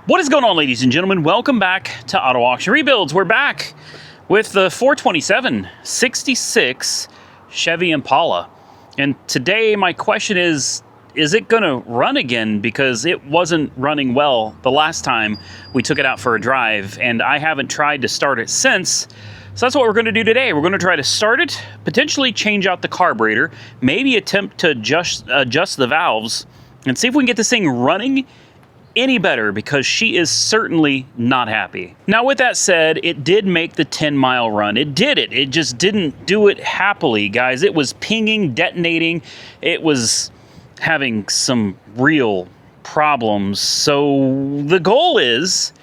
What is going on, ladies and gentlemen? Welcome back to Auto Auction Rebuilds. We're back with the 427/66 Chevy Impala. And today my question is it going to run again? Because it wasn't running well the last time we took it out for a drive, and I haven't tried to start it since. So that's what we're going to do today. We're going to try to start it, potentially change out the carburetor, maybe attempt to adjust the valves, and see if we can get this thing running any better, because she is certainly not happy. Now, with that said, it did make the 10-mile run. It did it. It just didn't do it happily, guys. It was pinging, detonating. It was having some real problems. So the goal is,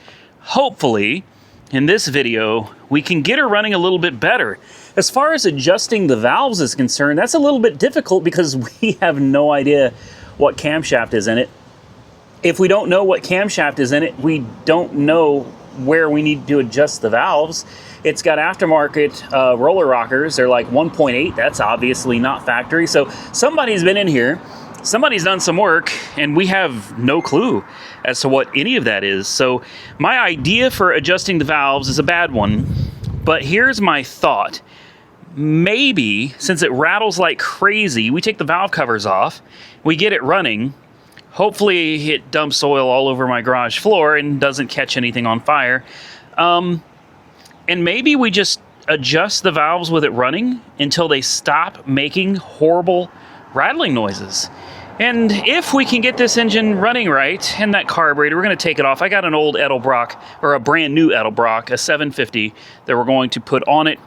hopefully, in this video, we can get her running a little bit better. As far as adjusting the valves is concerned, that's a little bit difficult because we have no idea what camshaft is in it. If we don't know what camshaft is in it, we don't know where we need to adjust the valves. It's got aftermarket roller rockers. They're like 1.8. That's obviously not factory. So somebody's been in here, somebody's done some work, and we have no clue as to what any of that is. So my idea for adjusting the valves is a bad one, but here's my thought. Maybe, since it rattles like crazy, we take the valve covers off, we get it running. Hopefully it dumps oil all over my garage floor and doesn't catch anything on fire. And maybe we just adjust the valves with it running until they stop making horrible rattling noises. And if we can get this engine running right and that carburetor, we're going to take it off. I got an old Edelbrock, or a brand new Edelbrock, a 750 that we're going to put on it.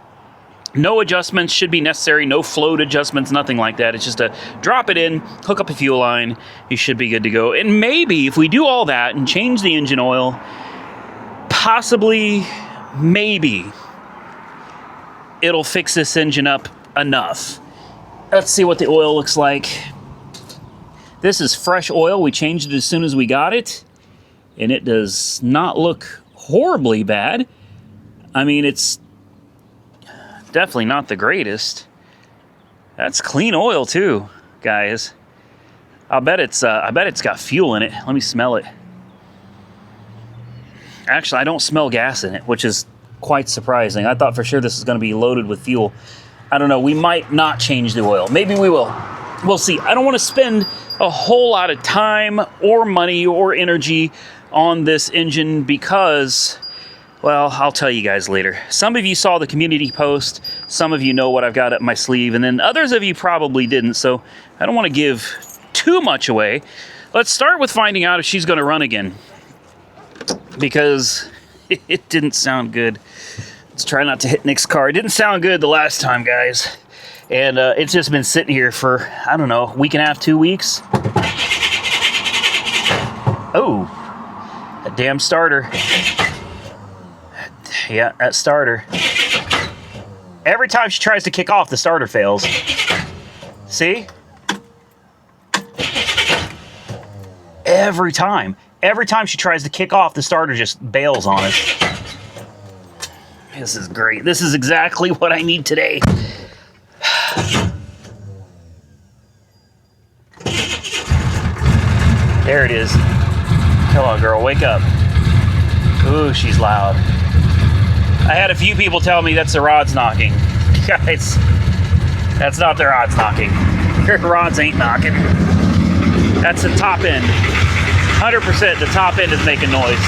No adjustments should be necessary, no float adjustments, nothing like that. It's just a drop it in, hook up a fuel line, you should be good to go. And maybe if we do all that and change the engine oil, possibly, maybe, it'll fix this engine up enough. Let's see what the oil looks like. This is fresh oil. We changed it as soon as we got it, and it does not look horribly bad. I mean, it's definitely not the greatest. That's clean oil too, guys. I bet it's got fuel in it. Let me smell it. Actually, I don't smell gas in it, which is quite surprising. I thought for sure this is going to be loaded with fuel. I don't know. We might not change the oil. Maybe we will. We'll see. I don't want to spend a whole lot of time or money or energy on this engine because, well, I'll tell you guys later. Some of you saw the community post. Some of you know what I've got up my sleeve. And then others of you probably didn't. So I don't want to give too much away. Let's start with finding out if she's going to run again, because it didn't sound good. Let's try not to hit Nick's car. It didn't sound good the last time, guys. And it's just been sitting here for, I don't know, a week and a half, 2 weeks. Oh, a damn starter. Yeah, that starter. Every time she tries to kick off, the starter fails. See? Every time. Every time she tries to kick off, the starter just bails on us. This is great. This is exactly what I need today. There it is. Come on, girl, wake up. Ooh, she's loud. I had a few people tell me that's the rods knocking. Guys, that's not the rods knocking. Your rods ain't knocking. That's the top end. 100% the top end is making noise.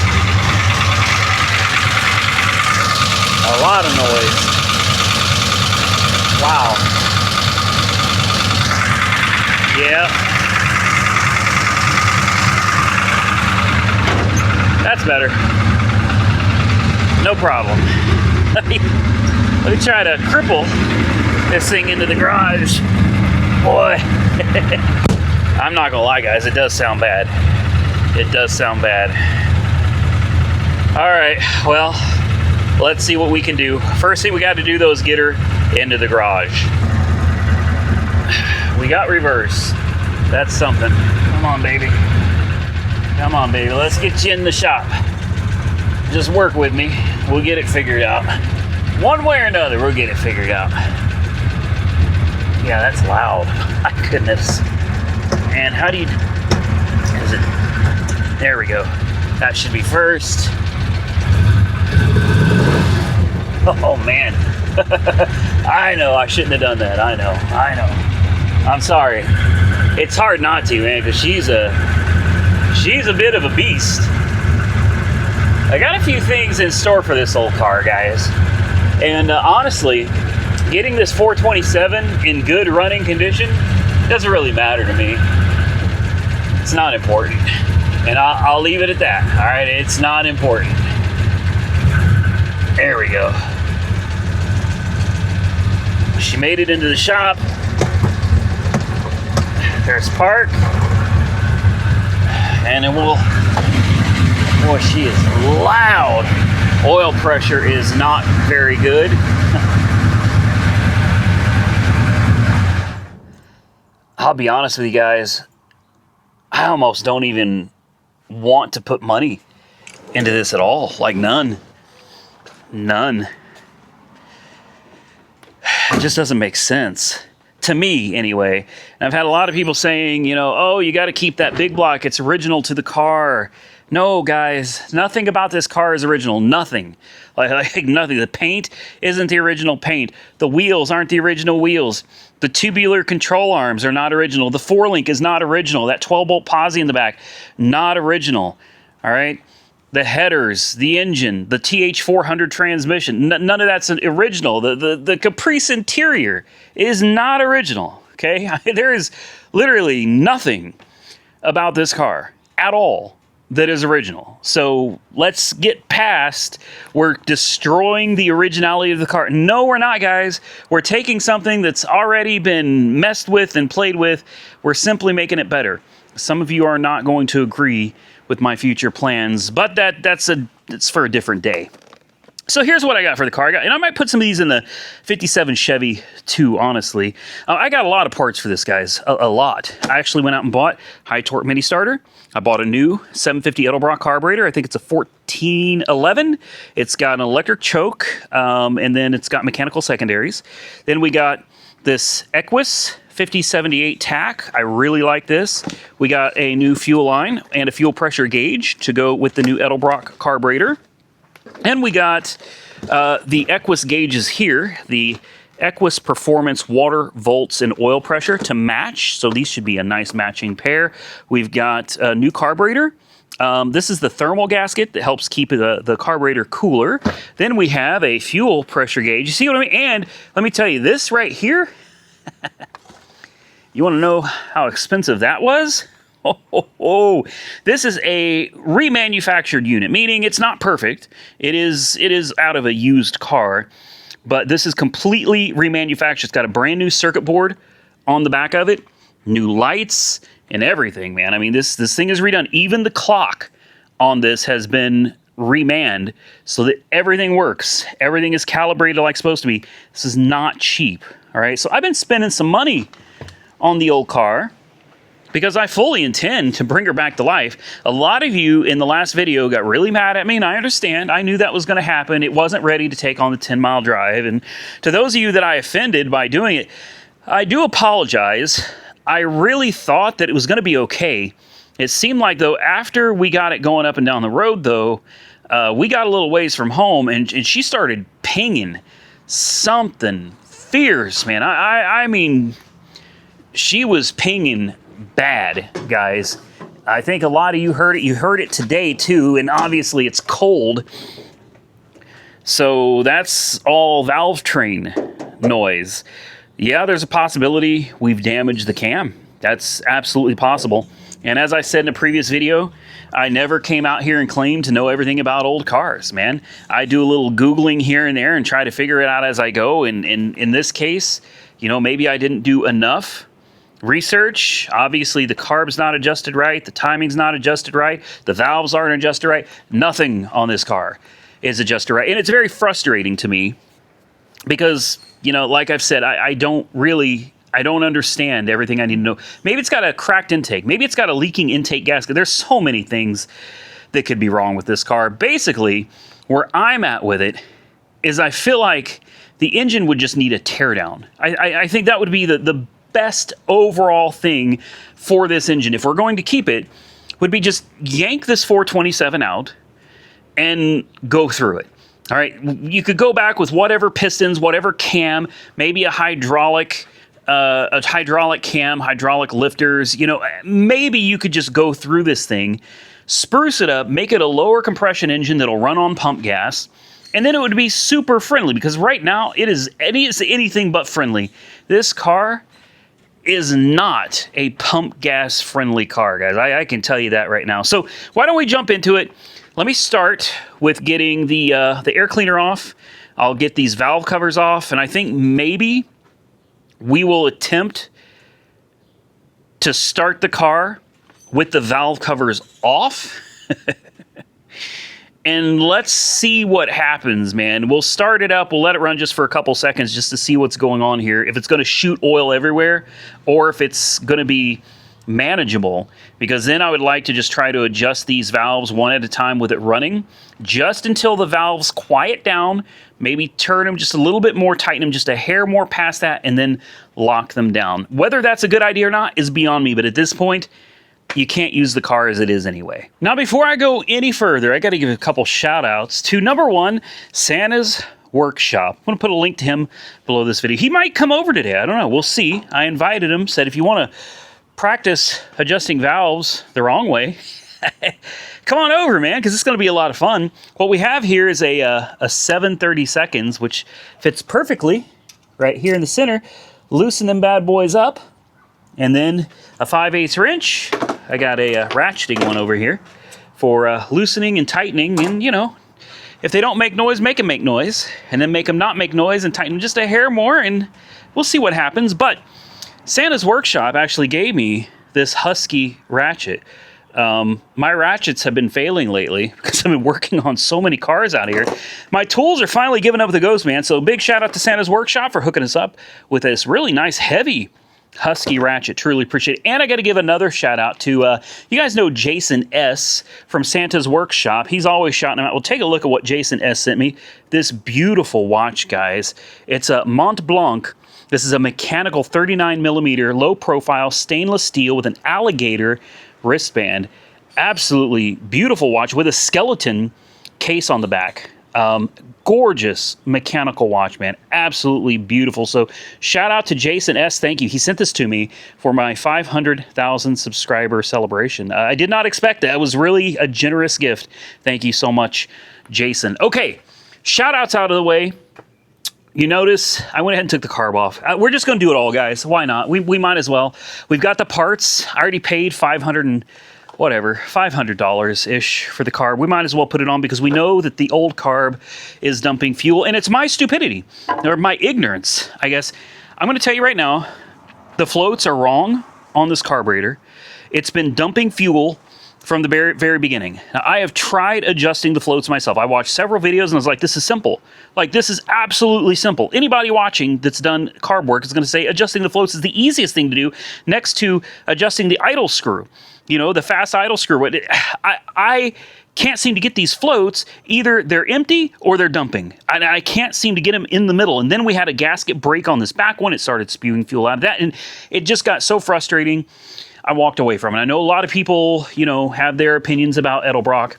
A lot of noise. Wow. Yeah. That's better. No problem. Let me try to cripple this thing into the garage. Boy. I'm not gonna lie, guys, it does sound bad. It does sound bad. All right, well, let's see what we can do. First thing we got to do, though, is get her into the garage. We got reverse. That's something. Come on, baby. Come on, baby. Let's get you in the shop. Just work with me. We'll get it figured out. One way or another, we'll get it figured out. Yeah, that's loud. My goodness. And how do you... Is it... There we go. That should be first. Oh man. I know I shouldn't have done that. I know. I'm sorry. It's hard not to, man, because she's a bit of a beast. I got a few things in store for this old car, guys. And honestly, getting this 427 in good running condition doesn't really matter to me. It's not important. And I'll leave it at that. All right, it's not important. There we go. She made it into the shop. There's park. And then we'll... Boy, she is loud. Oil pressure is not very good. I'll be honest with you guys. I almost don't even want to put money into this at all. Like none. None. It just doesn't make sense. To me, anyway. And I've had a lot of people saying, you know, oh, you got to keep that big block. It's original to the car. No, guys, nothing about this car is original. Nothing. Like nothing. The paint isn't the original paint. The wheels aren't the original wheels. The tubular control arms are not original. The 4-link is not original. That 12-bolt posi in the back, not original. All right? The headers, the engine, the TH400 transmission, none of that's original. The Caprice interior is not original, okay? There is literally nothing about this car at all that is original. So let's get past, we're destroying the originality of the car. No, we're not, guys. We're taking something that's already been messed with and played with. We're simply making it better. Some of you are not going to agree with my future plans, but it's for a different day. So here's what I got for the car. And I might put some of these in the 57 Chevy too, honestly. I got a lot of parts for this, guys. A lot. I actually went out and bought high torque mini starter. I bought a new 750 Edelbrock carburetor. I think it's a 1411. It's got an electric choke, and then it's got mechanical secondaries. Then we got this Equus 5078 tack. I really like this. We got a new fuel line and a fuel pressure gauge to go with the new Edelbrock carburetor. And we got the Equus gauges here, the Equus Performance water, volts, and oil pressure to match. So these should be a nice matching pair. We've got a new carburetor. This is the thermal gasket that helps keep the carburetor cooler. Then we have a fuel pressure gauge. You see what I mean? And let me tell you, this right here, you want to know how expensive that was? Oh, this is a remanufactured unit, meaning it's not perfect. It is out of a used car, but this is completely remanufactured. It's got a brand new circuit board on the back of it, new lights and everything, man. I mean, this thing is redone. Even the clock on this has been remanned so that everything works. Everything is calibrated like it's supposed to be. This is not cheap, all right? So I've been spending some money on the old car because I fully intend to bring her back to life. A lot of you in the last video got really mad at me, and I understand. I knew that was going to happen. It wasn't ready to take on the 10-mile drive. And to those of you that I offended by doing it, I do apologize. I really thought that it was going to be okay. It seemed like, though, after we got it going up and down the road, though, we got a little ways from home, and she started pinging something fierce, man. I mean, she was pinging bad, guys. I think a lot of you heard it. You heard it today too, and obviously it's cold. So that's all valve train noise. Yeah, there's a possibility we've damaged the cam. That's absolutely possible. And as I said in a previous video, I never came out here and claimed to know everything about old cars, man. I do a little Googling here and there and try to figure it out as I go. And in this case, you know, maybe I didn't do enough research. Obviously, the carb's not adjusted right. The timing's not adjusted right. The valves aren't adjusted right. Nothing on this car is adjusted right. And it's very frustrating to me because, you know, like I've said, I don't understand everything I need to know. Maybe it's got a cracked intake. Maybe it's got a leaking intake gasket. There's so many things that could be wrong with this car. Basically, where I'm at with it is I feel like the engine would just need a teardown. I think that would be the best overall thing for this engine. If we're going to keep it, would be just yank this 427 out and go through it. All right, you could go back with whatever pistons, whatever cam, maybe a hydraulic cam, hydraulic lifters. You know, maybe you could just go through this thing, spruce it up, make it a lower compression engine that'll run on pump gas, and then it would be super friendly, because right now it is anything but friendly. This car is not a pump gas friendly car, guys. I can tell you that right now. So why don't we jump into it? Let me start with getting the air cleaner off. I'll get these valve covers off, and I think maybe we will attempt to start the car with the valve covers off. And let's see what happens, man. We'll start it up. We'll let it run just for a couple seconds just to see what's going on here. If it's going to shoot oil everywhere, or if it's going to be manageable, because then I would like to just try to adjust these valves one at a time with it running, just until the valves quiet down, maybe turn them just a little bit more, tighten them just a hair more past that, and then lock them down. Whether that's a good idea or not is beyond me, but at this point, you can't use the car as it is anyway. Now, before I go any further, I got to give a couple shout outs to number one, Santa's Workshop. I'm going to put a link to him below this video. He might come over today. I don't know. We'll see. I invited him, said if you want to practice adjusting valves the wrong way, come on over, man, because it's going to be a lot of fun. What we have here is a 730 seconds, which fits perfectly right here in the center. Loosen them bad boys up, and then a 5/8 wrench. I got a ratcheting one over here for loosening and tightening, and you know, if they don't make noise, make them make noise, and then make them not make noise and tighten them just a hair more, and we'll see what happens. But Santa's Workshop actually gave me this Husky ratchet. My ratchets have been failing lately because I've been working on so many cars out here. My tools are finally giving up the ghost, man. So big shout out to Santa's Workshop for hooking us up with this really nice heavy Husky ratchet. Truly appreciate it. And I got to give another shout out to, you guys know Jason S. from Santa's Workshop. He's always shouting them out. Well, take a look at what Jason S. sent me. This beautiful watch, guys. It's a Mont Blanc. This is a mechanical 39 millimeter low profile stainless steel with an alligator wristband. Absolutely beautiful watch with a skeleton case on the back. Gorgeous mechanical watch, man. Absolutely beautiful. So shout out to Jason S. Thank you. He sent this to me for my 500,000 subscriber celebration. I did not expect that. It was really a generous gift. Thank you so much, Jason. Okay, shout outs out of the way. You notice I went ahead and took the carb off. We're just going to do it all, guys. Why not? We might as well. We've got the parts. I already paid $500-ish for the carb. We might as well put it on because we know that the old carb is dumping fuel, and it's my stupidity, or my ignorance, I guess. I'm going to tell you right now, the floats are wrong on this carburetor. It's been dumping fuel from the very, very beginning. Now, I have tried adjusting the floats myself. I watched several videos and I was like, this is simple. Like, this is absolutely simple. Anybody watching that's done carb work is going to say adjusting the floats is the easiest thing to do next to adjusting the idle screw. You know, the fast idle screw. I can't seem to get these floats. Either they're empty or they're dumping. And I can't seem to get them in the middle. And then we had a gasket break on this back one. It started spewing fuel out of that. And it just got so frustrating. I walked away from it. I know a lot of people, you know, have their opinions about Edelbrock.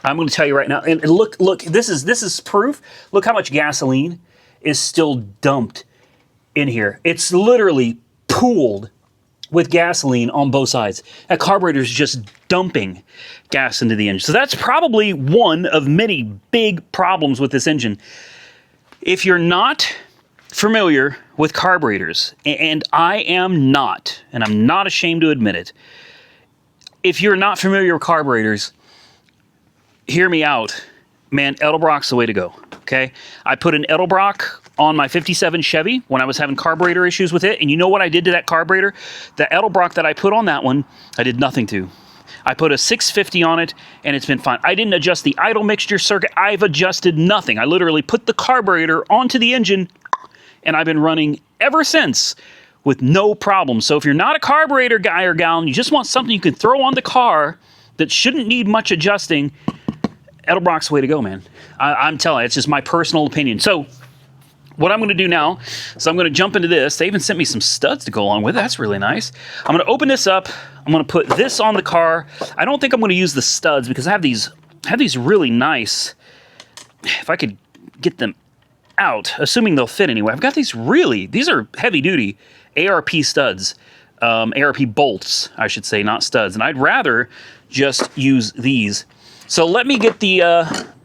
I'm going to tell you right now, and look, this is proof. Look how much gasoline is still dumped in here. It's literally pooled with gasoline on both sides. That carburetor is just dumping gas into the engine. So that's probably one of many big problems with this engine. If you're not familiar with carburetors, and I am not, and I'm not ashamed to admit it, if you're not familiar with carburetors, hear me out. Man, Edelbrock's the way to go, okay? I put an Edelbrock on my 57 Chevy when I was having carburetor issues with it, and you know what I did to that carburetor? The Edelbrock that I put on that one, I did nothing to. I put a 650 on it, and it's been fine. I didn't adjust the idle mixture circuit. I've adjusted nothing. I literally put the carburetor onto the engine, and I've been running ever since with no problem. So if you're not a carburetor guy or gal, and you just want something you can throw on the car that shouldn't need much adjusting, Edelbrock's the way to go, man. I'm telling you, it's just my personal opinion. So what I'm going to do now, so I'm going to jump into this. They even sent me some studs to go along with it. That's really nice. I'm going to open this up. I'm going to put this on the car. I don't think I'm going to use the studs because I have these really nice, if I could get them out, assuming they'll fit anyway. I've got these are heavy duty ARP studs, ARP bolts, I should say, not studs. And I'd rather just use these. So let me get the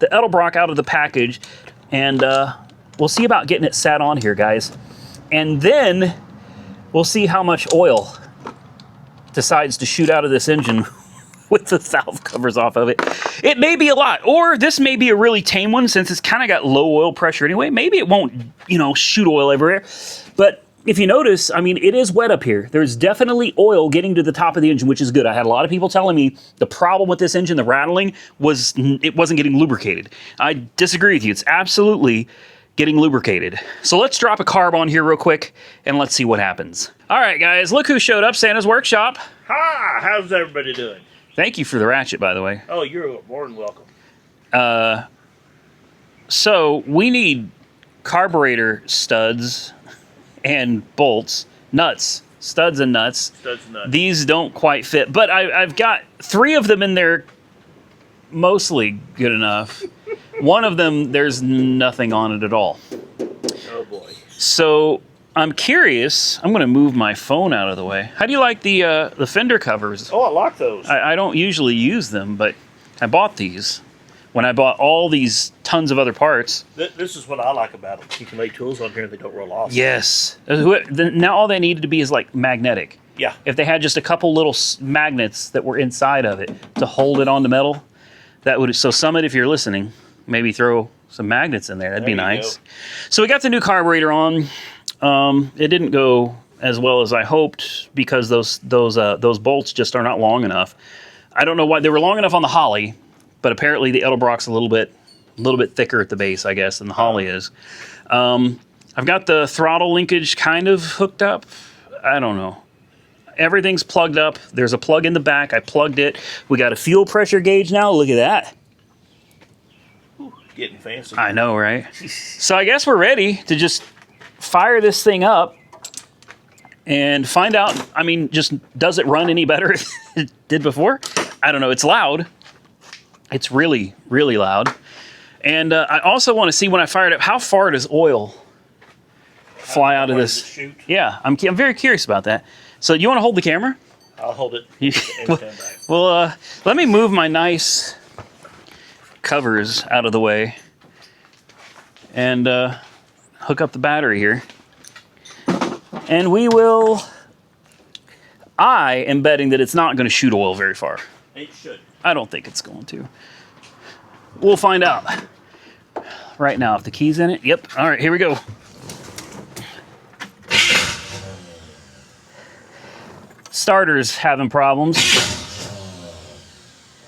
Edelbrock out of the package, and we'll see about getting it sat on here, guys. And then we'll see how much oil decides to shoot out of this engine with the valve covers off of it. It may be a lot, or this may be a really tame one since it's kind of got low oil pressure anyway. Maybe it won't, shoot oil everywhere. But if you notice, I mean, it is wet up here. There's definitely oil getting to the top of the engine, which is good. I had a lot of people telling me the problem with this engine, the rattling, was it wasn't getting lubricated. I disagree with you. It's absolutely getting lubricated. So let's drop a carb on here real quick and let's see what happens. All right, guys, look who showed up, Santa's Workshop. Hi, how's everybody doing? Thank you for the ratchet, by the way. Oh, you're more than welcome. So we need carburetor studs and bolts, studs and nuts. Studs and nuts. These don't quite fit, but I've got 3 of them in there, mostly good enough. One of them, there's nothing on it at all. Oh boy. So I'm curious. I'm going to move my phone out of the way. How do you like the fender covers? Oh, I like those. I don't usually use them, but I bought these when I bought all these tons of other parts. This is what I like about them. You can lay tools on here and they don't roll off. Yes. Now all they needed to be is like magnetic. Yeah. If they had just a couple little magnets that were inside of it to hold it on the metal, that would. So Summit, if you're listening, maybe throw some magnets in there. That'd be nice. So we got the new carburetor on. It didn't go as well as I hoped because those bolts just are not long enough. I don't know why. They were long enough on the Holly, but apparently the Edelbrock's a little bit thicker at the base, I guess, than the Holly is. I've got the throttle linkage kind of hooked up. I don't know. Everything's plugged up. There's a plug in the back. I plugged it. We got a fuel pressure gauge now. Look at that. Ooh, getting fancy. I know, right? So I guess we're ready to just fire this thing up and find out, I mean, just does it run any better than it did before? I don't know. It's loud. It's really, really loud. And I also want to see when I fire it up, how far does oil fly out of this? Shoot. Yeah, I'm very curious about that. So you want to hold the camera? I'll hold it. Well, let me move my nice covers out of the way and hook up the battery here. And we will... I am betting that it's not going to shoot oil very far. It should. I don't think it's going to. We'll find out right now. If the key's in it. Yep. All right, here we go. Starter's having problems.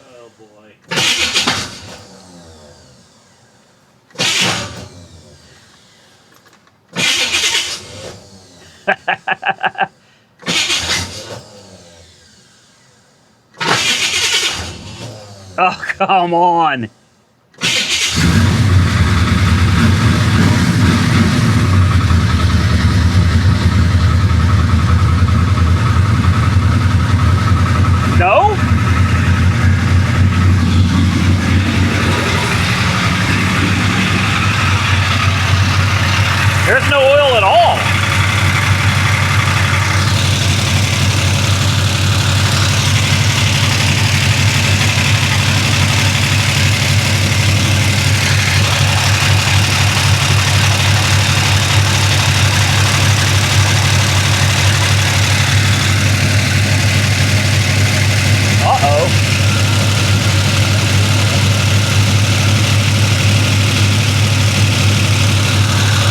Oh boy. Oh, come on. No? There's no oil at all.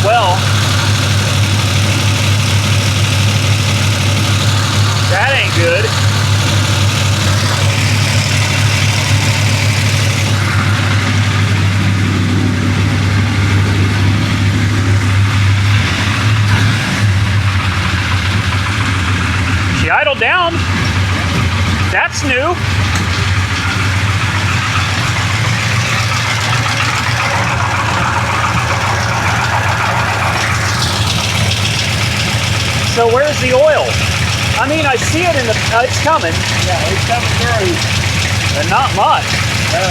Well, that ain't good. She idled down. That's new. So where's the oil? I mean, I see it in the, it's coming. Yeah, it's coming through. But not much. No.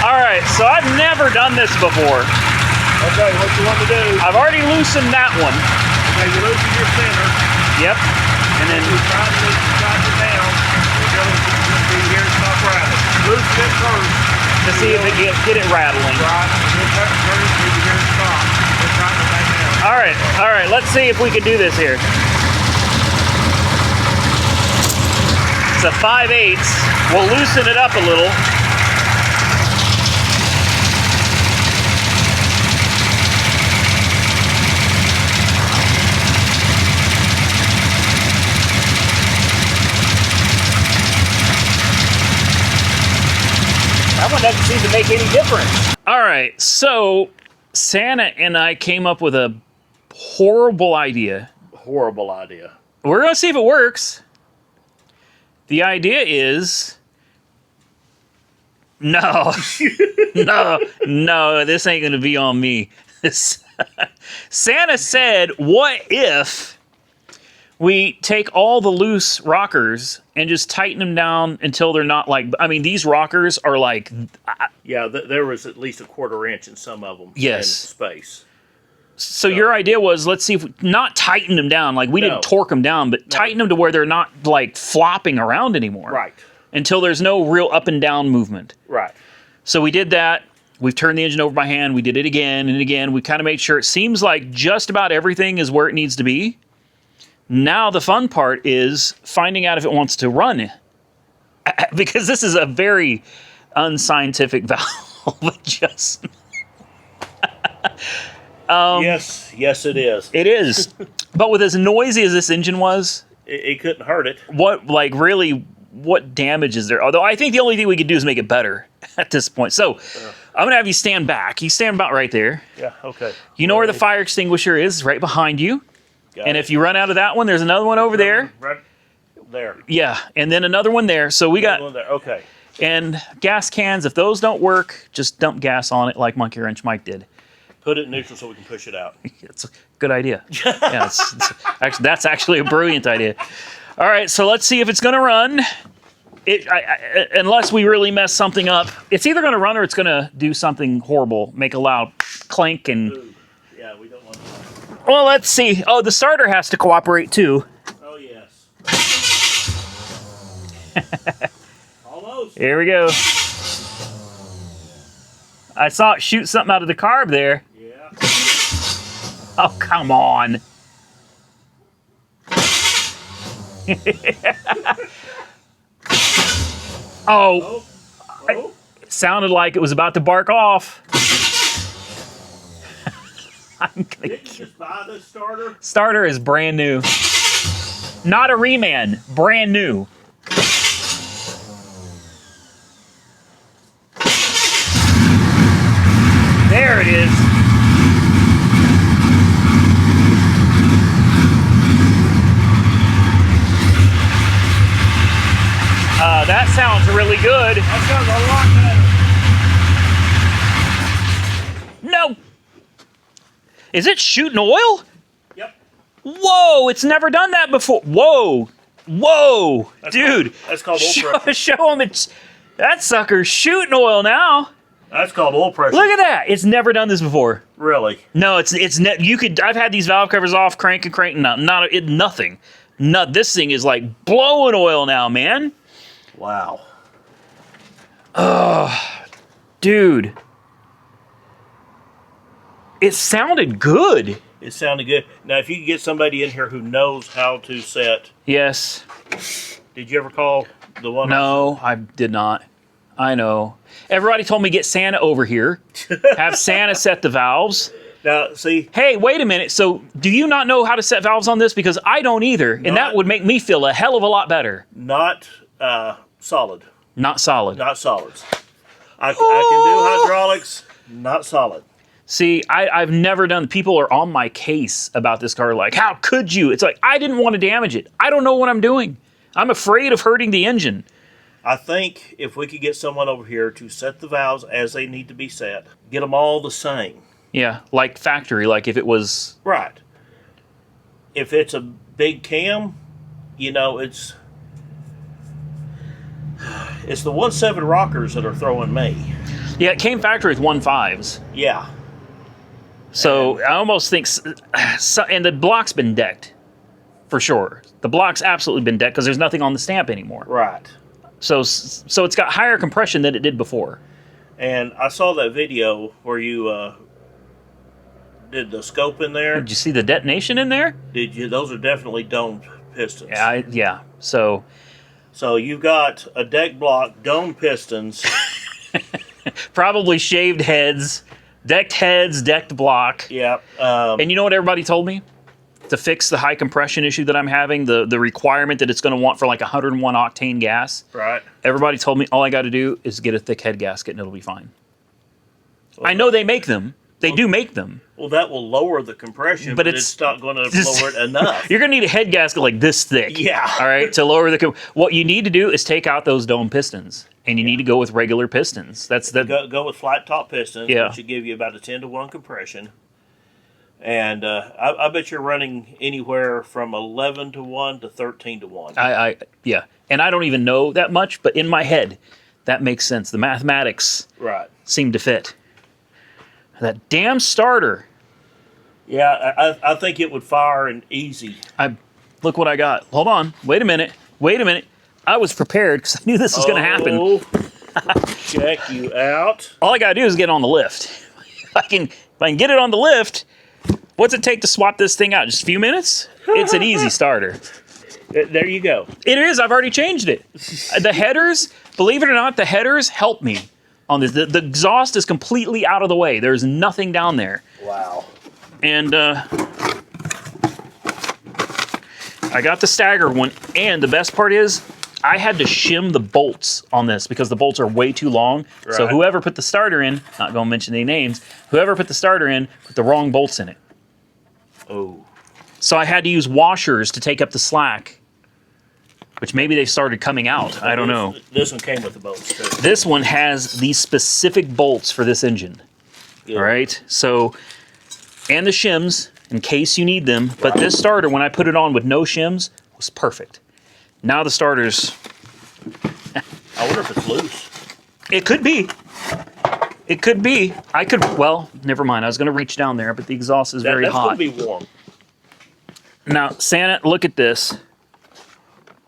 Alright, so I've never done this before. Okay, what you want to do? I've already loosened that one. Okay, you loosen your center. Yep. And then you try to loosen it down. You hear it stop rattling. Loosen it first. to see if it get it rattling. Right. And then turn it so you hear it stop. Then tighten it back down. All right. Let's see if we can do this here. It's a 5/8. We'll loosen it up a little. That one doesn't seem to make any difference. All right, so Santa and I came up with a horrible idea. Horrible idea. We're gonna see if it works. The idea is, no, no, this ain't gonna be on me. Santa said, what if we take all the loose rockers and just tighten them down until they're not like, I mean, these rockers are like... Yeah, there was at least a 1/4 inch in some of them. Yes. In space. So your idea was, let's see if we, not tighten them down, like we didn't torque them down, but tighten them to where they're not like flopping around anymore. Right. Until there's no real up and down movement. Right. So we did that. We've turned the engine over by hand. We did it again and again. We kind of made sure it seems like just about everything is where it needs to be. Now the fun part is finding out if it wants to run. Because this is a very unscientific valve adjustment. Yes, it is. It is. But with as noisy as this engine was, it couldn't hurt it. What damage is there? Although I think the only thing we could do is make it better at this point. So I'm gonna have you stand back. You stand about right there. Yeah, okay. You know where the fire extinguisher is, right behind you. Got and it. if you run out of that one, there's another one over there. Right there. Yeah, and then another one there. So we got one there. Okay. And gas cans. If those don't work, just dump gas on it like Monkey Wrench Mike did. Put it in neutral so we can push it out. It's a good idea. Yeah, that's actually a brilliant idea. All right, so let's see if it's going to run. Unless we really mess something up, it's either going to run or it's going to do something horrible, make a loud clank and. Ooh. Yeah, we don't want that. Well, let's see. Oh, the starter has to cooperate too. Oh yes. Almost. Here we go. I saw it shoot something out of the carb there. Yeah. Oh, come on. Oh. It sounded like it was about to bark off. I'm gonna Did you just buy this starter? Starter is brand new. Not a reman, brand new. There it is. That sounds really good. That sounds a lot better. No. Is it shooting oil? Yep. Whoa, it's never done that before. Whoa. Whoa. Dude. That's called oil pressure. Show him it's that sucker's shooting oil now. That's called oil pressure. Look at that. It's never done this before. Really? No, I've had these valve covers off, crank, nothing. This thing is like blowing oil now, man. Wow. Dude. It sounded good. It sounded good. Now, if you could get somebody in here who knows how to set... Yes. Did you ever call the one... No, I did not. I know. Everybody told me get Santa over here. Have Santa set the valves. Now, see... Hey, wait a minute. So, do you not know how to set valves on this? Because I don't either. And that would make me feel a hell of a lot better. Not solid. Not solid. Not solids. I can do hydraulics, not solid. See, I've never done. People are on my case about this car. Like, how could you? It's like, I didn't want to damage it. I don't know what I'm doing. I'm afraid of hurting the engine. I think if we could get someone over here to set the valves as they need to be set, get them all the same. Yeah, like factory, like if it was... Right. If it's a big cam, you know, it's the 1.7 rockers that are throwing me. Yeah, it came factory with 1.5s. Yeah. So I almost think... and the block's been decked, for sure. The block's absolutely been decked because there's nothing on the stamp anymore. Right. So it's got higher compression than it did before. And I saw that video where you did the scope in there. Did you see the detonation in there? Did you? Those are definitely domed pistons. Yeah. So you've got a deck block, domed pistons. probably shaved heads, decked block. Yeah. And you know what everybody told me? To fix the high compression issue that I'm having, the requirement that it's going to want for like 101 octane gas. Right. Everybody told me all I got to do is get a thick head gasket and it'll be fine. Well, I know they make them. They do make them. Well, that will lower the compression, but it's not going to lower it enough. You're going to need a head gasket like this thick. Yeah. All right, to lower the... What you need to do is take out those dome pistons, and you need to go with regular pistons. That's the... Go with flat top pistons, which should give you about a 10-to-1 compression. And I bet you're running anywhere from 11-to-1 to 13-to-1. Yeah, and I don't even know that much, but in my head, that makes sense. The mathematics seem to fit. That damn starter. Yeah, I think it would fire an easy. Look what I got. Hold on. Wait a minute. I was prepared because I knew this was going to happen. Check you out. All I got to do is get on the lift. If I can get it on the lift, what's it take to swap this thing out? Just a few minutes? It's an easy starter. There you go. It is. I've already changed it. The headers, believe it or not, the headers help me on this. The exhaust is completely out of the way. There's nothing down there. Wow. And I got the staggered one. And the best part is I had to shim the bolts on this because the bolts are way too long. Right. So whoever put the starter in, not going to mention any names, whoever put the starter in put the wrong bolts in it. Oh. So I had to use washers to take up the slack, which maybe they started coming out. I don't know. This one came with the bolts, too. This one has these specific bolts for this engine. Good. All right? So, and the shims, in case you need them. But this starter, when I put it on with no shims, was perfect. Now the starter's... I wonder if it's loose. It could be. It could be. Well, never mind. I was going to reach down there, but the exhaust is very hot. That's going to be warm. Now, Santa, look at this.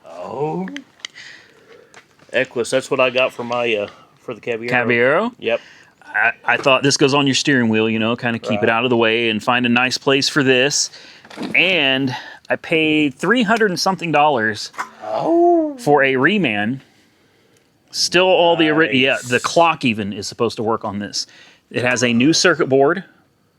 Oh. Equus, that's what I got for my for the Caballero. Caballero? Yep. I thought this goes on your steering wheel, you know, kind of keep it out of the way and find a nice place for this. And I paid $300 and something for a reman. Still all the the clock even is supposed to work on this. It has a new circuit board,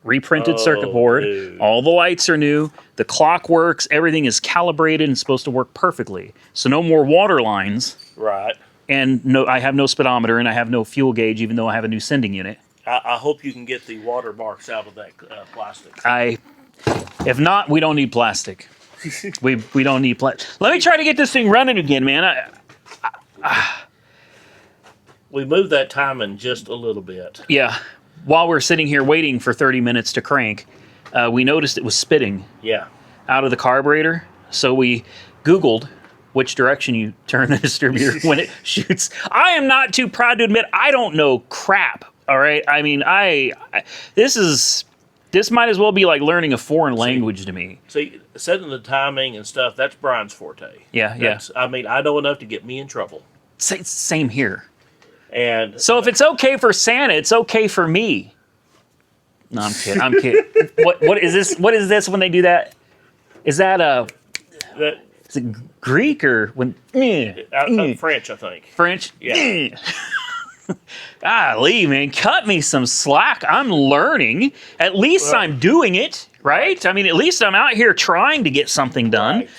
reprinted circuit board. Dude. All the lights are new. The clock works. Everything is calibrated and supposed to work perfectly. So no more water lines. Right. And no, I have no speedometer and I have no fuel gauge, even though I have a new sending unit. I hope you can get the water marks out of that plastic. If not, we don't need plastic. we don't need plastic. Let me try to get this thing running again, man. We moved that timing just a little bit. Yeah. While we're sitting here waiting for 30 minutes to crank, we noticed it was spitting out of the carburetor. So we Googled which direction you turn the distributor when it shoots. I am not too proud to admit I don't know crap, all right? I mean, this might as well be like learning a foreign language to me. See, setting the timing and stuff, that's Brian's forte. Yeah. I mean, I know enough to get me in trouble. Same here. And so if it's okay for Santa, it's okay for me. No, I'm kidding. What is this? What is this when they do that? Is that is it Greek or when? French, I think. French. Yeah. Golly, man, cut me some slack. I'm learning. At least I'm doing it, right? I mean, at least I'm out here trying to get something done. Right.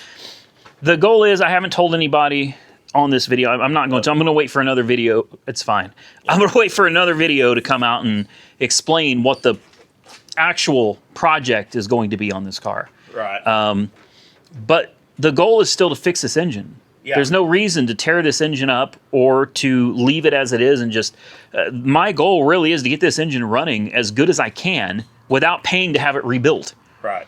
The goal is I haven't told anybody on this video. I'm not going to. I'm going to wait for another video. It's fine. I'm going to wait for another video to come out and explain what the actual project is going to be on this car. Right. But the goal is still to fix this engine. Yeah. There's no reason to tear this engine up or to leave it as it is and just... my goal really is to get this engine running as good as I can without paying to have it rebuilt. Right.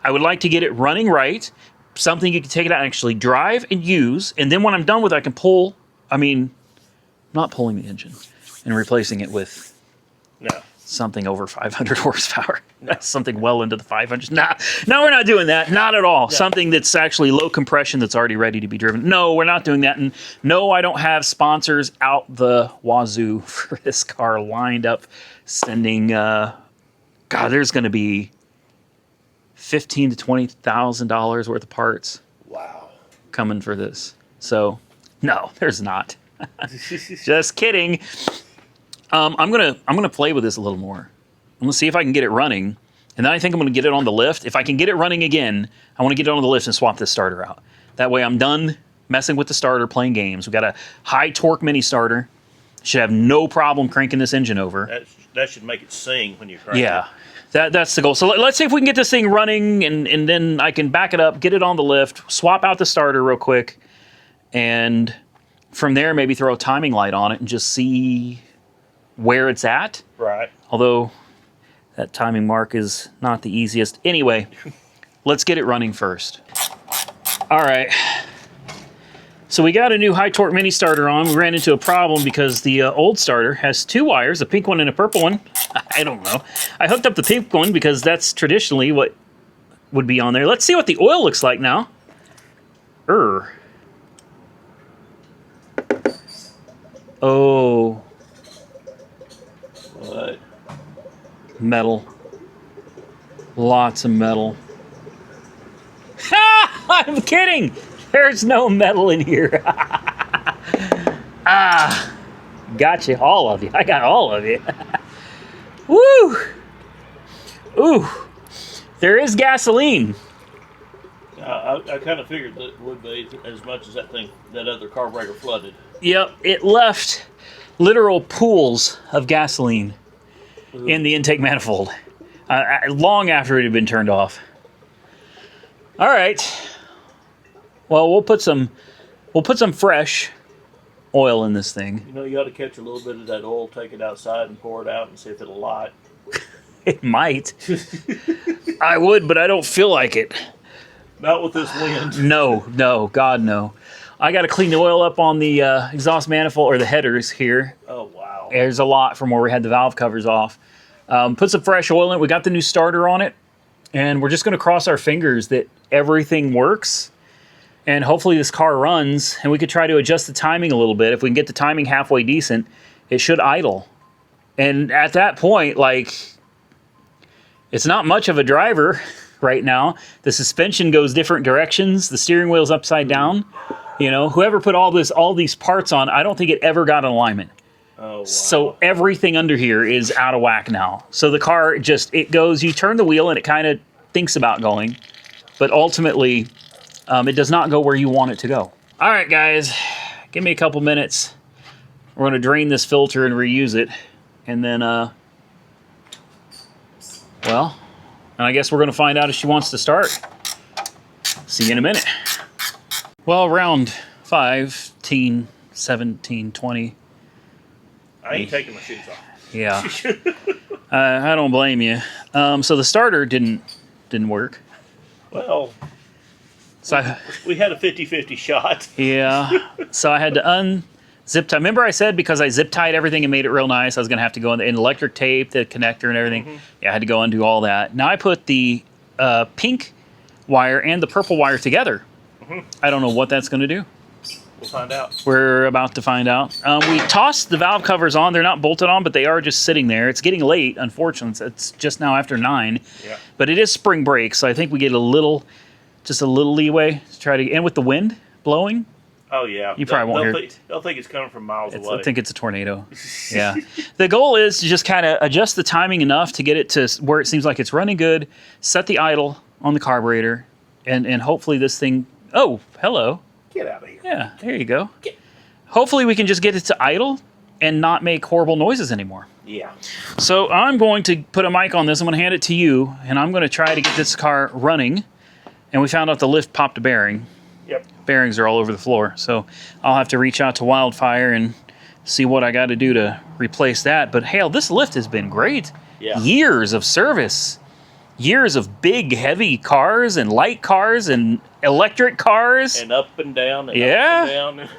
I would like to get it running right, something you can take it out and actually drive and use, and then when I'm done with it, I can pull... I mean, not pulling the engine and replacing it with... No. Something over 500 horsepower. No. Something well into the 500s. No, we're not doing that. Not at all. No. Something that's actually low compression that's already ready to be driven. No, we're not doing that. And no, I don't have sponsors out the wazoo for this car lined up sending, God, there's going to be $15,000 to $20,000 worth of parts. Wow. Coming for this. So, no, there's not. Just kidding. I'm gonna play with this a little more. I'm gonna see if I can get it running, and then I think I'm gonna get it on the lift. If I can get it running again, I want to get it on the lift and swap this starter out. That way, I'm done messing with the starter, playing games. We've got a high torque mini starter. Should have no problem cranking this engine over. That should make it sing when you crank it. Yeah, that's the goal. So let's see if we can get this thing running, and then I can back it up, get it on the lift, swap out the starter real quick, and from there maybe throw a timing light on it and just see where it's at. Right. Although that timing mark is not the easiest. Anyway, let's get it running first. All right. So we got a new high torque mini starter on. We ran into a problem because the old starter has two wires, a pink one and a purple one. I don't know. I hooked up the pink one because that's traditionally what would be on there. Let's see what the oil looks like now. Oh. What? Metal. Lots of metal. Ha! I'm kidding! There's no metal in here. Gotcha, all of you. I got all of you. Woo! Ooh. There is gasoline. I kind of figured that it would be as much as that other carburetor flooded. Yep, it left literal pools of gasoline in the intake manifold long after it had been turned off. All right. Well, we'll put some fresh oil in this thing. You know, you ought to catch a little bit of that oil, take it outside, and pour it out and see if it'll light. It might. I would, but I don't feel like it. Not with this wind. No, God, no. I got to clean the oil up on the exhaust manifold, or the headers here. Oh, wow. There's a lot from where we had the valve covers off. Put some fresh oil in it. We got the new starter on it, and we're just going to cross our fingers that everything works, and hopefully this car runs, and we could try to adjust the timing a little bit. If we can get the timing halfway decent, it should idle. And at that point, like, it's not much of a driver right now. The suspension goes different directions. The steering wheel's upside down. You know, whoever put all these parts on, I don't think it ever got an alignment. Oh, wow. So everything under here is out of whack now. So the car it goes, you turn the wheel and it kind of thinks about going, but ultimately it does not go where you want it to go. All right, guys, give me a couple minutes. We're going to drain this filter and reuse it. And then, and I guess we're going to find out if she wants to start. See you in a minute. Well, around 15, 17, 20. I ain't taking my shoes off. Yeah. I don't blame you. So the starter didn't work. Well, so we had a 50-50 shot. Yeah. So I had to unzip tie. Remember I said because I zip tied everything and made it real nice, I was going to have to go in the electric tape, the connector and everything. Mm-hmm. Yeah, I had to go undo all that. Now I put the pink wire and the purple wire together. Mm-hmm. I don't know what that's going to do. We'll find out. We're about to find out. We tossed the valve covers on. They're not bolted on, but they are just sitting there. It's getting late, unfortunately. It's just now after 9. Yeah. But it is spring break, so I think we get just a little leeway to try to... And with the wind blowing... Oh, yeah. You probably won't hear... They'll think it's coming from miles away. I think it's a tornado. Yeah. The goal is to just kind of adjust the timing enough to get it to where it seems like it's running good, set the idle on the carburetor, and hopefully this thing... Oh, hello. Get out of here. Yeah, there you go. Hopefully we can just get it to idle and not make horrible noises anymore. Yeah. So I'm going to put a mic on this. I'm going to hand it to you, and I'm going to try to get this car running. And we found out the lift popped a bearing. Yep. Bearings are all over the floor. So I'll have to reach out to Wildfire and see what I got to do to replace that. But hell, this lift has been great. Yeah. Years of service. Years of big, heavy cars and light cars and electric cars. And up and down and yeah. up and down.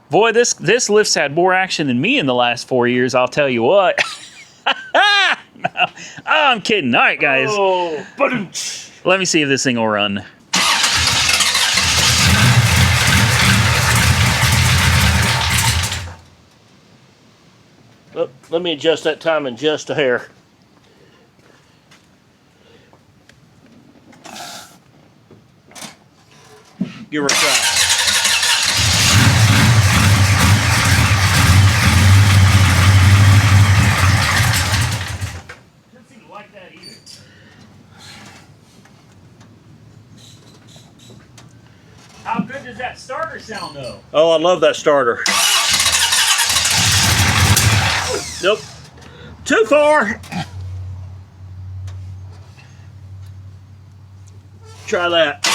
Boy, this lift's had more action than me in the last 4 years, I'll tell you what. No, I'm kidding. All right, guys. Oh, let me see if this thing will run. Let me adjust that timing just a hair. Give her a try. Doesn't seem to like that either. How good does that starter sound, though? Oh, I love that starter. Nope. Too far. Try that.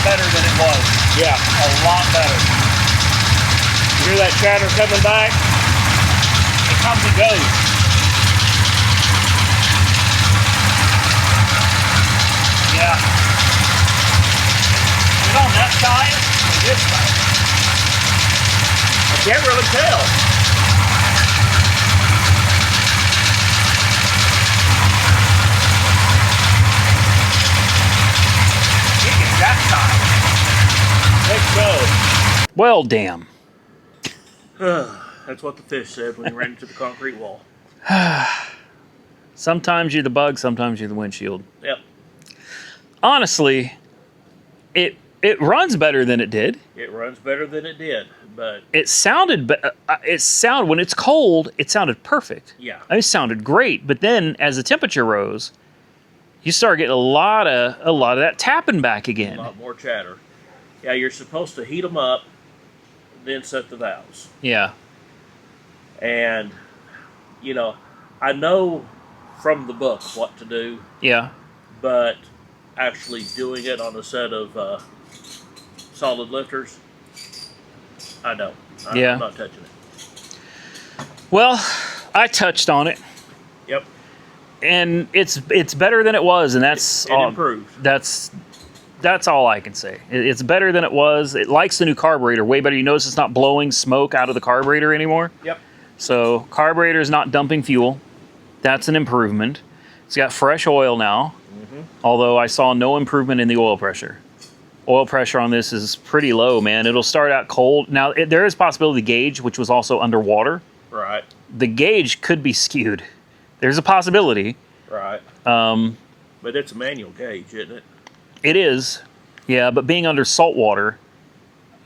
Better than it was. Yeah, a lot better. You hear that chatter coming back? It comes and goes. Yeah. Is it on that side or this side? I can't really tell. That side. Let's go. Well, damn. That's what the fish said when he ran into the concrete wall. Sometimes you're the bug, sometimes you're the windshield. Yep. Honestly, it runs better than it did. It runs better than it did, but it sounded when it's cold, it sounded perfect. Yeah. It sounded great, but then as the temperature rose, you start getting a lot of that tapping back again. A lot more chatter. Yeah, you're supposed to heat them up, then set the valves. Yeah. And, you know, I know from the book what to do. Yeah. But actually doing it on a set of solid lifters, I don't. I'm not touching it. Well, I touched on it. Yep. And it's better than it was, and that's it improved. That's all I can say. It's better than it was. It likes the new carburetor way better. You notice it's not blowing smoke out of the carburetor anymore. Yep. So carburetor is not dumping fuel. That's an improvement. It's got fresh oil now. Mm-hmm. Although I saw no improvement in the oil pressure. Oil pressure on this is pretty low, man. It'll start out cold. Now there is possibility the gauge, which was also underwater. Right. The gauge could be skewed. There's a possibility. Right. But it's a manual gauge, isn't it? It is. Yeah, but being under salt water,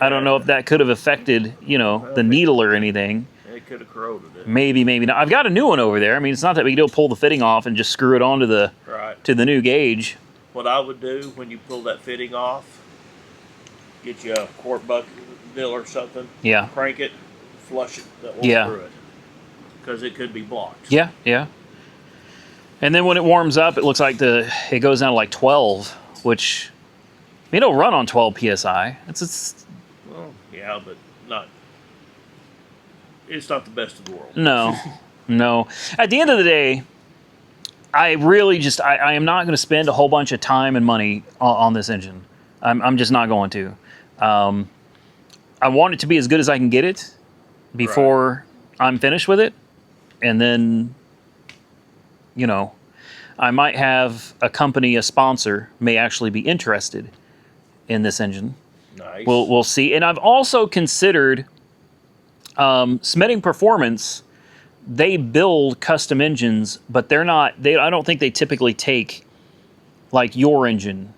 I don't know if that could have affected, the needle or anything. It could have corroded it. Maybe not. I've got a new one over there. I mean, it's not that big deal. Pull the fitting off and just screw it onto the to the new gauge. what I would do when you pull that fitting off, get you a quart bucket bill or something. Yeah. Crank it, flush it the oil through it, because it could be blocked. Yeah, yeah. And then when it warms up, it looks like it goes down to like 12, which it'll run on 12 psi. Well, yeah, but it's not the best of the world. No, no. At the end of the day, I really just I am not going to spend a whole bunch of time and money on this engine. I'm just not going to. I want it to be as good as I can get it before I'm finished with it, and then, I might have a company, a sponsor, may actually be interested in this engine. Nice. We'll see. And I've also considered Smitting Performance. They build custom engines, but they're not. I don't think they typically take like your engine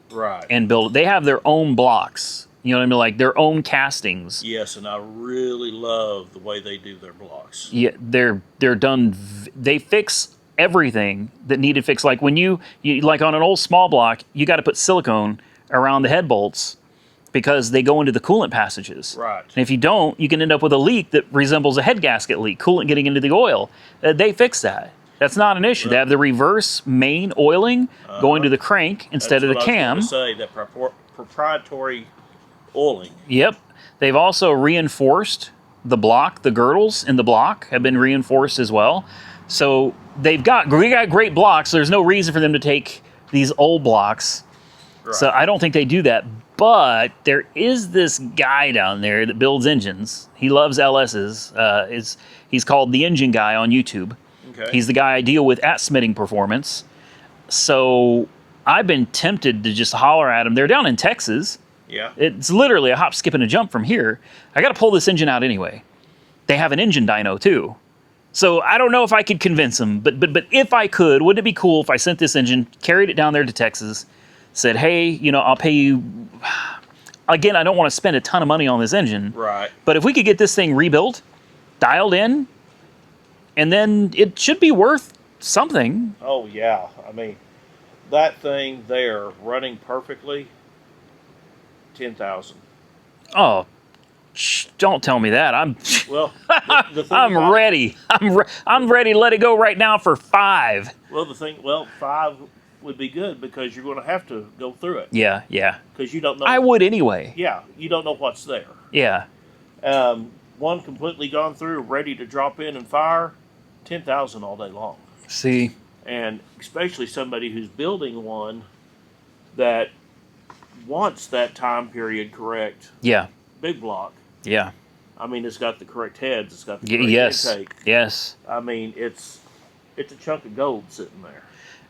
and build it. They have their own blocks. You know what I mean? Like their own castings. Yes, and I really love the way they do their blocks. Yeah, they're done. They fix everything that needed fixed. Like when you like on an old small block, you got to put silicone around the head bolts because they go into the coolant passages. Right. And if you don't, you can end up with a leak that resembles a head gasket leak, coolant getting into the oil. They fix that. That's not an issue. They have the reverse main oiling going to the crank instead of the cam. I was going to say, that proprietary oiling. Yep. They've also reinforced the block. The girdles in the block have been reinforced as well. So we got great blocks. There's no reason for them to take these old blocks. Right. So I don't think they do that. But there is this guy down there that builds engines. He loves LSs. He's called The Engine Guy on YouTube. Okay. He's the guy I deal with at Smitting Performance. So I've been tempted to just holler at him. They're down in Texas. Yeah. It's literally a hop, skip, and a jump from here. I got to pull this engine out anyway. They have an engine dyno too. So I don't know if I could convince him, but if I could, wouldn't it be cool if I sent this engine, carried it down there to Texas, said, hey, I'll pay you. Again, I don't want to spend a ton of money on this engine. Right. But if we could get this thing rebuilt, dialed in, and then it should be worth something. Oh, yeah. I mean, that thing there running perfectly, 10,000. Oh, don't tell me that. I'm ready. I'm ready to let it go right now for 5. Well, 5 would be good because you're going to have to go through it. Yeah. Because you don't know. I would anyway. Yeah, you don't know what's there. Yeah. One completely gone through, ready to drop in and fire, 10,000 all day long. See. And especially somebody who's building one that wants that time period correct. Yeah. Big block. Yeah. I mean, it's got the correct heads. It's got the correct intake. Yes. I mean, it's a chunk of gold sitting there.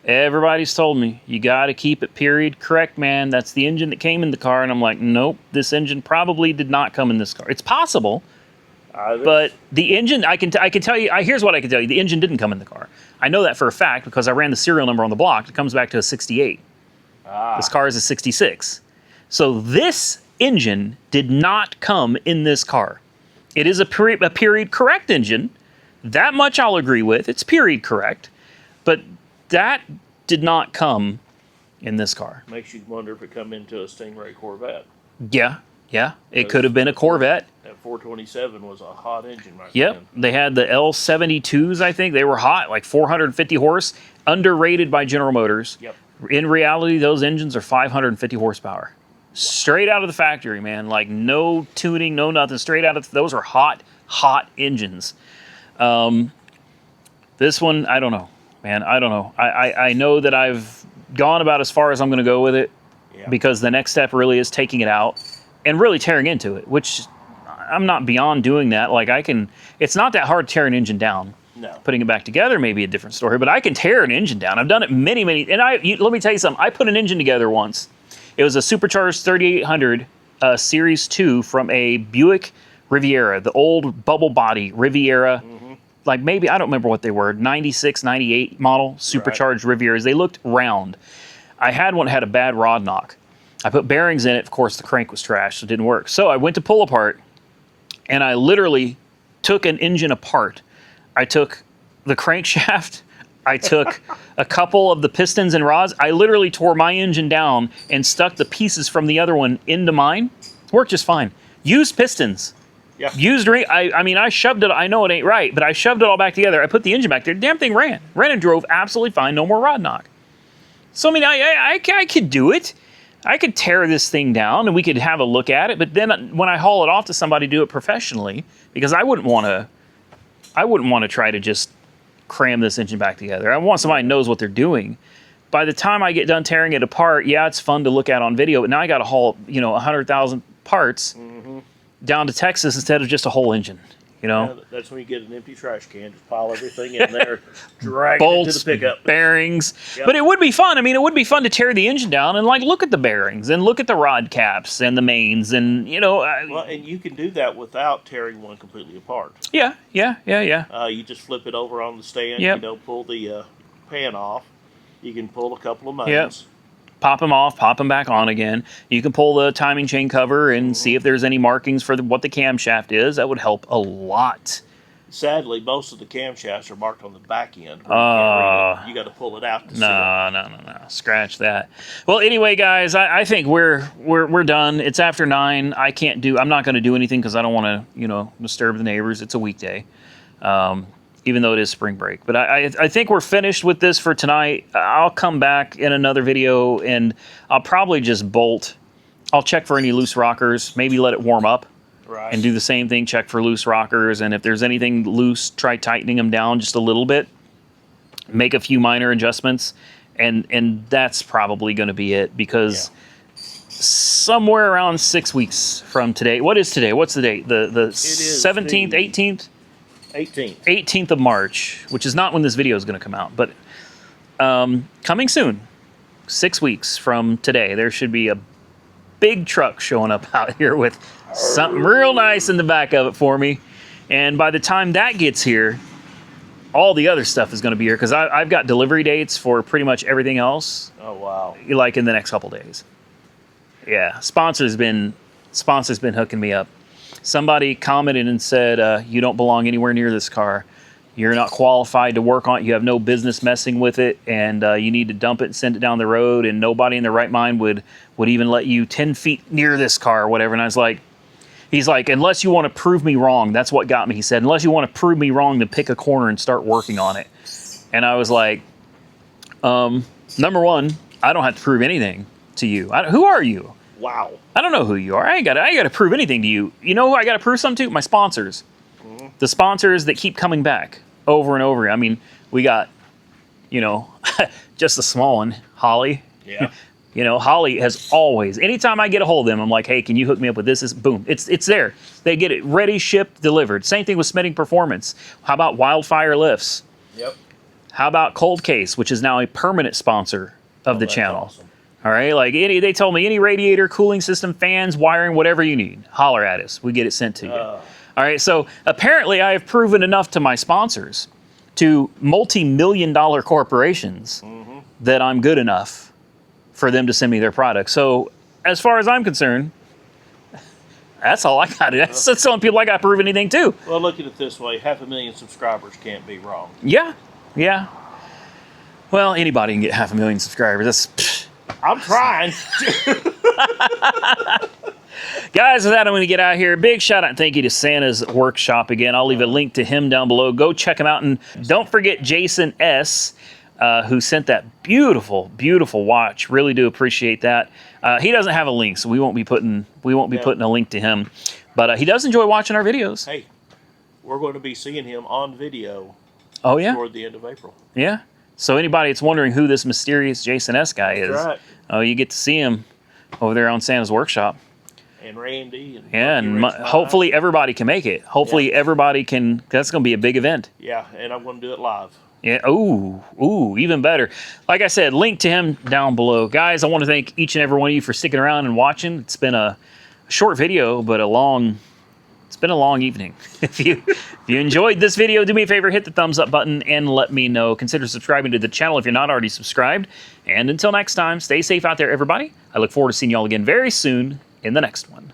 Everybody's told me, you got to keep it period correct, man. That's the engine that came in the car. And I'm like, nope, this engine probably did not come in this car. It's possible. But the engine, I can tell you, here's what I can tell you. The engine didn't come in the car. I know that for a fact because I ran the serial number on the block. It comes back to a 68. This car is a 66. So this engine did not come in this car. It is a period correct engine. That much I'll agree with. It's period correct. But that did not come in this car. Makes you wonder if it come into a Stingray Corvette. Yeah. It could have been a Corvette. That 427 was a hot engine right Yep. then. They had the L72s, I think. They were hot, like 450 horse, underrated by General Motors. Yep. In reality, those engines are 550 horsepower. Straight out of the factory, man. Like no tuning, no nothing. Straight out of those are hot engines. This one, I don't know, man. I don't know. I know that I've gone about as far as I'm going to go with it because the next step really is taking it out and really tearing into it, which I'm not beyond doing that. Like it's not that hard to tear an engine down. No. Putting it back together may be a different story, but I can tear an engine down. I've done it many, and let me tell you something. I put an engine together once. It was a supercharged 3800 Series 2 from a Buick Riviera, the old bubble body Riviera. Mm-hmm. Like maybe, I don't remember what they were, 96, 98 model supercharged Rivieras. They looked round. I had one that had a bad rod knock. I put bearings in it. Of course, the crank was trash, so it didn't work. So I went to pull apart, and I literally took an engine apart. I took the crankshaft I took a couple of the pistons and rods. I literally tore my engine down and stuck the pieces from the other one into mine. Worked just fine. Used pistons. Yeah. Used ring. I mean, I shoved it. I know it ain't right, but I shoved it all back together. I put the engine back there. Damn thing ran. Ran and drove absolutely fine. No more rod knock. So, I mean, I could do it. I could tear this thing down and we could have a look at it. But then when I haul it off to somebody, do it professionally, because I wouldn't want to try to just cram this engine back together. I want somebody who knows what they're doing. By the time I get done tearing it apart, yeah, it's fun to look at on video, but now I got to haul, 100,000 parts down to Texas instead of just a whole engine. Yeah, that's when you get an empty trash can, just pile everything in there, drag bolts, it into the pickup. Bearings. Yep. But it would be fun. I mean, it would be fun to tear the engine down and look at the bearings and look at the rod caps and the mains and Well, and you can do that without tearing one completely apart. Yeah. You just flip it over on the stand. Yep. Pull the pan off. You can pull a couple of mains. Yep. Pop them off, pop them back on again. You can pull the timing chain cover and see if there's any markings for what the camshaft is. That would help a lot. Sadly, most of the camshafts are marked on the back end. You got to pull it out to see it. No. Scratch that. Well, anyway, guys, I think we're done. It's after 9. I'm not going to do anything because I don't want to, disturb the neighbors. It's a weekday. Even though it is spring break. But I think we're finished with this for tonight. I'll come back in another video, and I'll probably just bolt. I'll check for any loose rockers, maybe let it warm up, right, and do the same thing, check for loose rockers, and if there's anything loose, try tightening them down just a little bit, make a few minor adjustments, and that's probably going to be it, because somewhere around 6 weeks from today, what is today? What's the date? The 17th, 18th? 18th of March, which is not when this video is going to come out, but coming soon, 6 weeks from today, there should be a big truck showing up out here with something real nice in the back of it for me. And by the time that gets here, all the other stuff is going to be here, because I've got delivery dates for pretty much everything else. Oh, wow. In the next couple days. Yeah, sponsor's been hooking me up. Somebody commented and said, you don't belong anywhere near this car. You're not qualified to work on it. You have no business messing with it, and you need to dump it and send it down the road, and nobody in their right mind would even let you 10 feet near this car or whatever. And I was like, he's like, unless you want to prove me wrong, that's what got me. He said, unless you want to prove me wrong, then pick a corner and start working on it. And I was like, number one, I don't have to prove anything to you. Who are you? Wow. I don't know who you are. I ain't got to prove anything to you. You know who I got to prove something to? My sponsors. The sponsors that keep coming back over and over. I mean, we got, just a small one, Holly. Yeah. Holly has always, anytime I get a hold of them, I'm like, hey, can you hook me up with this? Boom. It's there. They get it ready, shipped, delivered. Same thing with Smitting Performance. How about Wildfire Lifts? Yep. How about Cold Case, which is now a permanent sponsor of the channel? Awesome. All right, they told me any radiator, cooling system, fans, wiring, whatever you need, holler at us. We get it sent to you. All right, so apparently I have proven enough to my sponsors, to multi-million-dollar corporations, that I'm good enough for them to send me their product. So as far as I'm concerned, that's all I got. That's telling people I got to prove anything too. Well, look at it this way: 500,000 subscribers can't be wrong. Yeah. Well, anybody can get 500,000 subscribers. That's. I'm trying. Guys, with that, I'm going to get out of here. Big shout out and thank you to Santa's Workshop again. I'll leave a link to him down below. Go check him out. And don't forget Jason S., who sent that beautiful, beautiful watch. Really do appreciate that. He doesn't have a link, so we won't be putting a link to him. But he does enjoy watching our videos. Hey, we're going to be seeing him on video. Oh, yeah? Toward the end of April. Yeah. So anybody that's wondering who this mysterious Jason S. guy is, right. You get to see him over there on Santa's Workshop. And Randy. And hopefully everybody can make it. Hopefully everybody can. That's going to be a big event. Yeah, and I'm going to do it live. Yeah. Ooh, even better. Like I said, link to him down below. Guys, I want to thank each and every one of you for sticking around and watching. It's been a short video, but it's been a long evening. If you enjoyed this video, do me a favor, hit the thumbs up button and let me know. Consider subscribing to the channel if you're not already subscribed. And until next time, stay safe out there, everybody. I look forward to seeing you all again very soon in the next one.